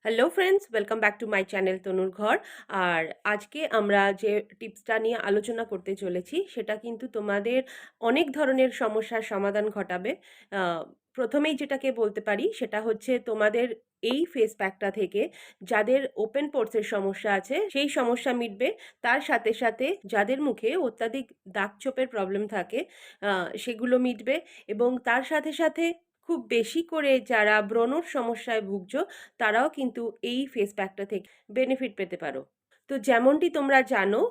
Hello friends, welcome back to my channel তনুর ঘর। আর আজকে আমরা যে টিপসটা নিয়ে আলোচনা করতে চলেছি সেটা কিন্তু তোমাদের অনেক ধরনের সমস্যার সমাধান ঘটাবে। প্রথমেই যেটাকে বলতে পারি সেটা হচ্ছে তোমাদের এই ফেস প্যাকটা থেকে যাদের ওপেন পোর্সের সমস্যা আছে সেই সমস্যা মিটবে। তার সাথে সাথে যাদের মুখে অত্যাধিক দাগ ছোপের প্রবলেম থাকে সেগুলো মিটবে। এবং তার সাথে সাথে খুব বেশি করে যারা ব্রণর সমস্যায় ভুগছো তারাও কিন্তু এই ফেস প্যাকটা থেকে বেনিফিট পেতে পারো। তো যেমনটি তোমরা জানো,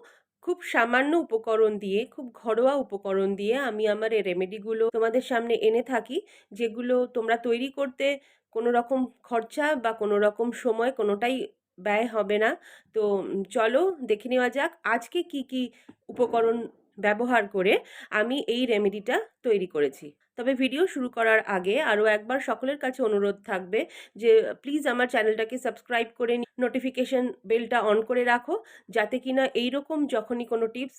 খুব সামান্য উপকরণ দিয়ে, খুব ঘরোয়া উপকরণ দিয়ে আমি আমার এই রেমেডিগুলো তোমাদের সামনে এনে থাকি, যেগুলো তোমরা তৈরি করতে কোনো রকম খরচা বা কোনো রকম সময় কোনোটাই ব্যয় হবে না। তো চলো দেখে নেওয়া যাক আজকে কি কি উপকরণ ব্যবহার করে আমি এই রেমেডিটা তৈরি করেছি। তবে ভিডিও শুরু করার আগে আরও একবার সকলের কাছে অনুরোধ থাকবে যে প্লিজ আমার চ্যানেলটাকে সাবস্ক্রাইব করে নোটিফিকেশন বেলটা অন করে রাখো, যাতে কিনা এইরকম যখনই কোনো টিপস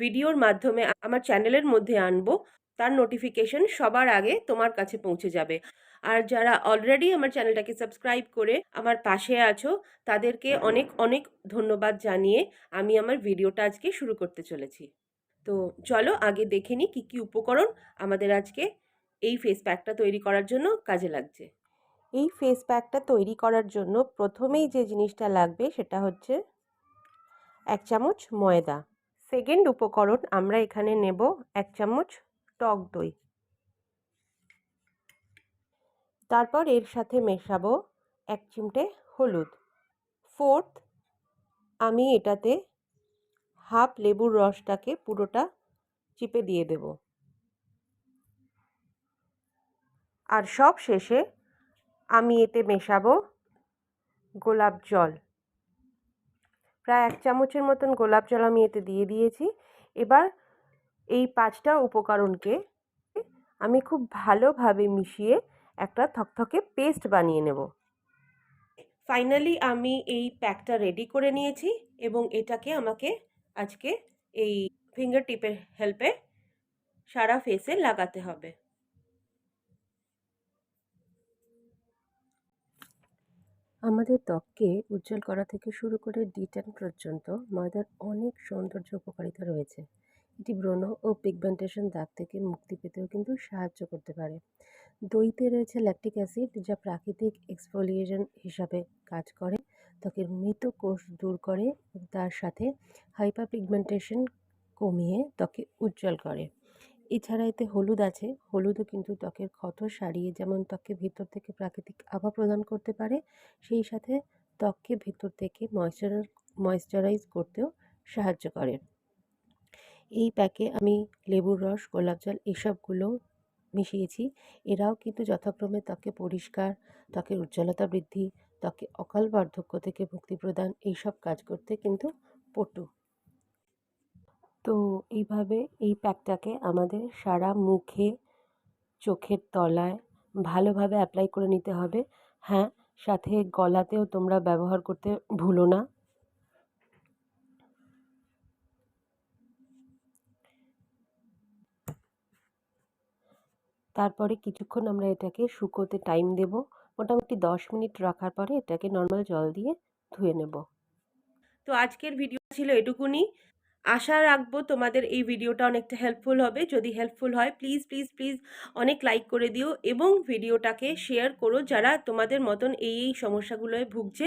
ভিডিওর মাধ্যমে আমার চ্যানেলের মধ্যে আনবো তার নোটিফিকেশন সবার আগে তোমার কাছে পৌঁছে যাবে। আর যারা অলরেডি আমার চ্যানেলটাকে সাবস্ক্রাইব করে আমার পাশে আছো তাদেরকে অনেক অনেক ধন্যবাদ জানিয়ে আমি আমার ভিডিওটা আজকে শুরু করতে চলেছি। তো চলো আগে দেখে নিই কী কী উপকরণ আমাদের আজকে এই ফেস প্যাকটা তৈরি করার জন্য কাজে লাগছে। এই ফেস প্যাকটা তৈরি করার জন্য প্রথমেই যে জিনিসটা লাগবে সেটা হচ্ছে 1 চামচ ময়দা। সেকেন্ড উপকরণ আমরা এখানে নেব 1 চামচ টক দই। তারপর এর সাথে মেশাবো 1 চিমটে হলুদ। ফোর্থ, আমি এটাতে হাফ লেবুর রসটাকে পুরোটা চিপে দিয়ে দেব। আর সব শেষে আমি এতে মেশাবো গোলাপ জল। প্রায় 1 চামচের মতন গোলাপ জল আমি এতে দিয়ে দিয়েছি। এবার এই 5টা উপকরণকে আমি খুব ভালোভাবে মিশিয়ে একটা থকথকে পেস্ট বানিয়ে নেব। ফাইনালি আমি এই প্যাকটা রেডি করে নিয়েছি এবং এটাকে আমাকে আজকে এই ফিঙ্গার টিপের হেল্পে সারা ফেসে লাগাতে হবে। আমাদের ত্বককে উজ্জ্বল করা থেকে শুরু করে ডিট্যান পর্যন্ত ময়দার অনেক সৌন্দর্য উপকারিতা রয়েছে। এটি ব্রণ ও পিগমেন্টেশন দাগ থেকে মুক্তি পেতেও কিন্তু সাহায্য করতে পারে। দইতে রয়েছে ল্যাকটিক অ্যাসিড, যা প্রাকৃতিক এক্সফোলিয়েশন হিসাবে কাজ করে, ত্বকের মৃত কোষ দূর করে এবং তার সাথে হাইপার পিগমেন্টেশন কমিয়ে ত্বকে উজ্জ্বল করে। এছাড়া এতে হলুদ আছে। হলুদও কিন্তু ত্বকের ক্ষত সারিয়ে যেমন ত্বককে ভিতর থেকে প্রাকৃতিক আভা প্রদান করতে পারে, সেই সাথে ত্বককে ভিতর থেকে ময়েশ্চারাইজ করতেও সাহায্য করে। এই প্যাকে আমি লেবুর রস, গোলাপ জল এসবগুলো মিশিয়েছি। এরাও কিন্তু যথাক্রমে ত্বকে পরিষ্কার, ত্বকের উজ্জ্বলতা বৃদ্ধি, ত্বকে অকাল বার্ধক্য থেকে মুক্তি প্রদান এইসব কাজ করতে কিন্তু পটু। তো এইভাবে এই প্যাকটাকে আমাদের সারা মুখে, চোখের তলায় ভালোভাবে অ্যাপ্লাই করে নিতে হবে। হ্যাঁ, সাথে গলাতেও তোমরা ব্যবহার করতে ভুলো না। তারপরে কিছুক্ষণ আমরা এটাকে শুকোতে টাইম দেব। মোটামুটি 10 মিনিট রাখার পরে এটাকে নর্মাল জল দিয়ে ধুয়ে নেব। তো আজকের ভিডিও ছিল এটুকুনি। আশা রাখবো তোমাদের এই ভিডিওটা অনেকটা হেল্পফুল হবে। যদি হেল্পফুল হয় প্লিজ প্লিজ প্লিজ অনেক লাইক করে দিও এবং ভিডিওটাকে শেয়ার করো যারা তোমাদের মতন এই সমস্যাগুলোয় ভুগছে।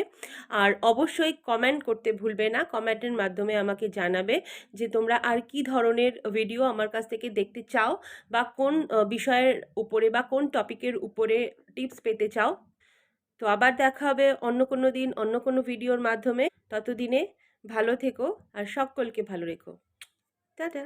আর অবশ্যই কমেন্ট করতে ভুলবে না। কমেন্টের মাধ্যমে আমাকে জানাবে যে তোমরা আর কি ধরনের ভিডিও আমার কাছ থেকে দেখতে চাও বা কোন বিষয়ের উপরে বা কোন টপিকের উপরে টিপস পেতে চাও। তো আবার দেখা হবে অন্য কোনো দিন অন্য কোনো ভিডিওর মাধ্যমে। ততদিনে ভালো থেকো আর সকলকে ভালো রেখো। টাটা।